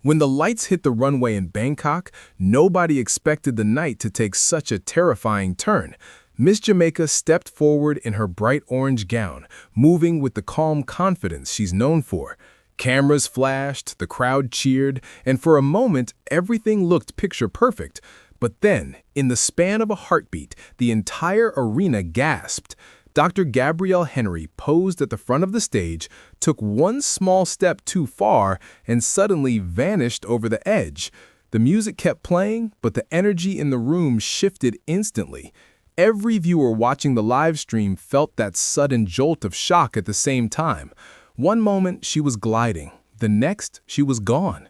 When the lights hit the runway in Bangkok, nobody expected the night to take such a terrifying turn. Miss Jamaica stepped forward in her bright orange gown, moving with the calm confidence she's known for. Cameras flashed, the crowd cheered, and for a moment, everything looked picture perfect. But then, in the span of a heartbeat, the entire arena gasped. Dr. Gabrielle Henry posed at the front of the stage, took one small step too far, and suddenly vanished over the edge. The music kept playing, but the energy in the room shifted instantly. Every viewer watching the live stream felt that sudden jolt of shock at the same time. One moment she was gliding, the next she was gone.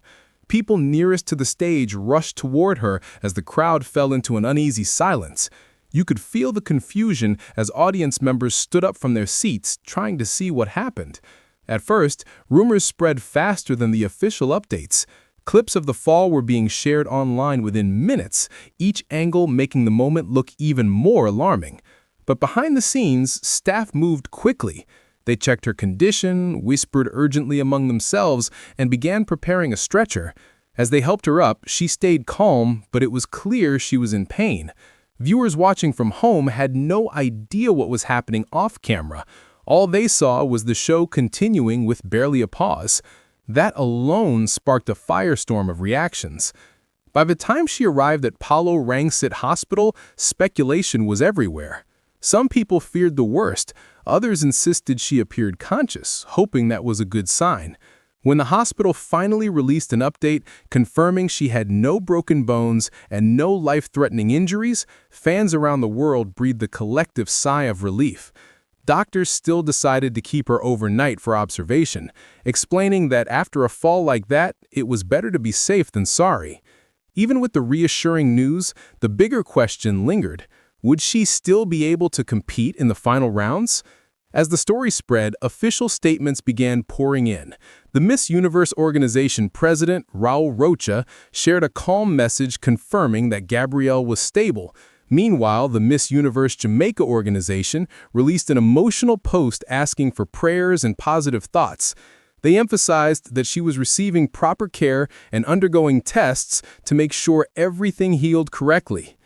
People nearest to the stage rushed toward her as the crowd fell into an uneasy silence. You could feel the confusion as audience members stood up from their seats, trying to see what happened. At first, rumors spread faster than the official updates. Clips of the fall were being shared online within minutes, each angle making the moment look even more alarming. But behind the scenes, staff moved quickly. They checked her condition, whispered urgently among themselves, and began preparing a stretcher. As they helped her up, she stayed calm, but it was clear she was in pain. Viewers watching from home had no idea what was happening off camera. All they saw was the show continuing with barely a pause. That alone sparked a firestorm of reactions. By the time she arrived at Palo Rangsit Hospital, speculation was everywhere. Some people feared the worst, others insisted she appeared conscious, hoping that was a good sign. When the hospital finally released an update confirming she had no broken bones and no life-threatening injuries, fans around the world breathed a collective sigh of relief. Doctors still decided to keep her overnight for observation, explaining that after a fall like that, it was better to be safe than sorry. Even with the reassuring news, the bigger question lingered. Would she still be able to compete in the final rounds? As the story spread, official statements began pouring in. The Miss Universe organization president, Raul Rocha, shared a calm message confirming that Gabrielle was stable. Meanwhile, the Miss Universe Jamaica organization released an emotional post asking for prayers and positive thoughts. They emphasized that she was receiving proper care and undergoing tests to make sure everything healed correctly.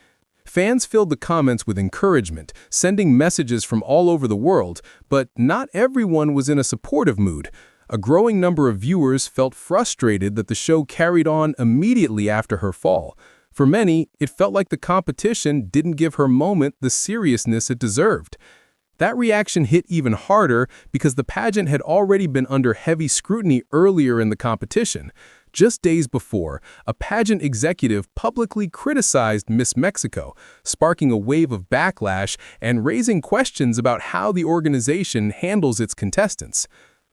Fans filled the comments with encouragement, sending messages from all over the world, but not everyone was in a supportive mood. A growing number of viewers felt frustrated that the show carried on immediately after her fall. For many, it felt like the competition didn't give her moment the seriousness it deserved. That reaction hit even harder because the pageant had already been under heavy scrutiny earlier in the competition. Just days before, a pageant executive publicly criticized Miss Mexico, sparking a wave of backlash and raising questions about how the organization handles its contestants.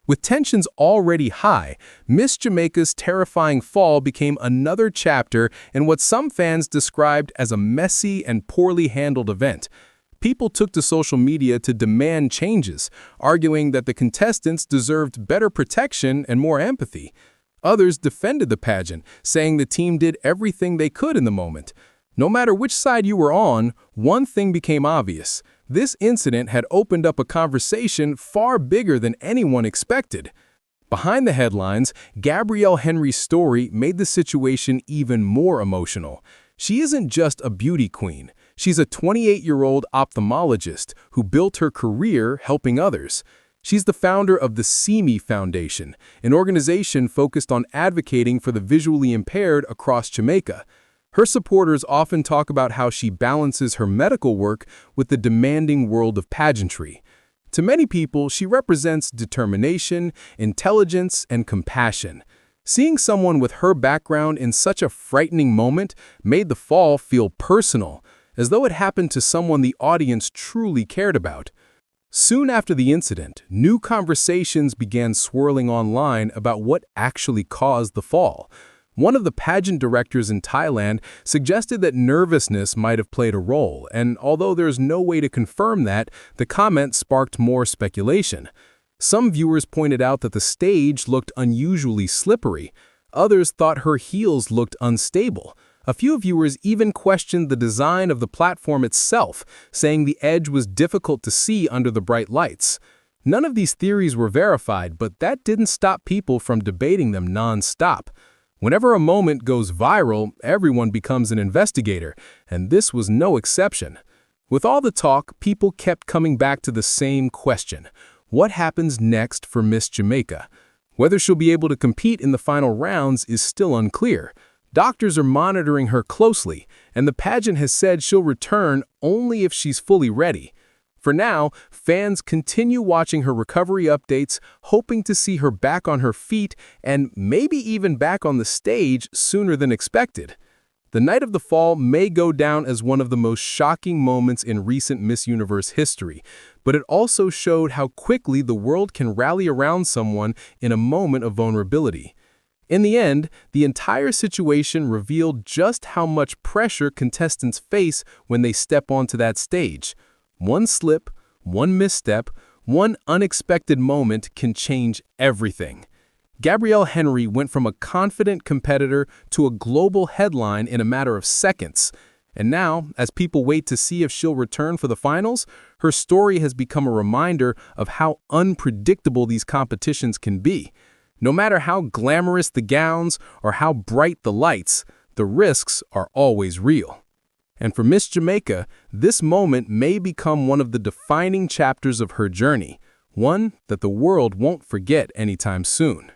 With tensions already high, Miss Jamaica's terrifying fall became another chapter in what some fans described as a messy and poorly handled event. People took to social media to demand changes, arguing that the contestants deserved better protection and more empathy. Others defended the pageant, saying the team did everything they could in the moment. No matter which side you were on, one thing became obvious. This incident had opened up a conversation far bigger than anyone expected. Behind the headlines, Gabrielle Henry's story made the situation even more emotional. She isn't just a beauty queen. She's a 28-year-old ophthalmologist who built her career helping others. She's the founder of the See Me Foundation, an organization focused on advocating for the visually impaired across Jamaica. Her supporters often talk about how she balances her medical work with the demanding world of pageantry. To many people, she represents determination, intelligence, and compassion. Seeing someone with her background in such a frightening moment made the fall feel personal, as though it happened to someone the audience truly cared about. Soon after the incident, new conversations began swirling online about what actually caused the fall. One of the pageant directors in Thailand suggested that nervousness might have played a role, and although there's no way to confirm that, the comment sparked more speculation. Some viewers pointed out that the stage looked unusually slippery. Others thought her heels looked unstable. A few viewers even questioned the design of the platform itself, saying the edge was difficult to see under the bright lights. None of these theories were verified, but that didn't stop people from debating them non-stop. Whenever a moment goes viral, everyone becomes an investigator, and this was no exception. With all the talk, people kept coming back to the same question. What happens next for Miss Jamaica? Whether she'll be able to compete in the final rounds is still unclear. Doctors are monitoring her closely, and the pageant has said she'll return only if she's fully ready. For now, fans continue watching her recovery updates, hoping to see her back on her feet and maybe even back on the stage sooner than expected. The night of the fall may go down as one of the most shocking moments in recent Miss Universe history, but it also showed how quickly the world can rally around someone in a moment of vulnerability. In the end, the entire situation revealed just how much pressure contestants face when they step onto that stage. One slip, one misstep, one unexpected moment can change everything. Gabrielle Henry went from a confident competitor to a global headline in a matter of seconds. And now, as people wait to see if she'll return for the finals, her story has become a reminder of how unpredictable these competitions can be. No matter how glamorous the gowns or how bright the lights, the risks are always real. And for Miss Jamaica, this moment may become one of the defining chapters of her journey, one that the world won't forget anytime soon.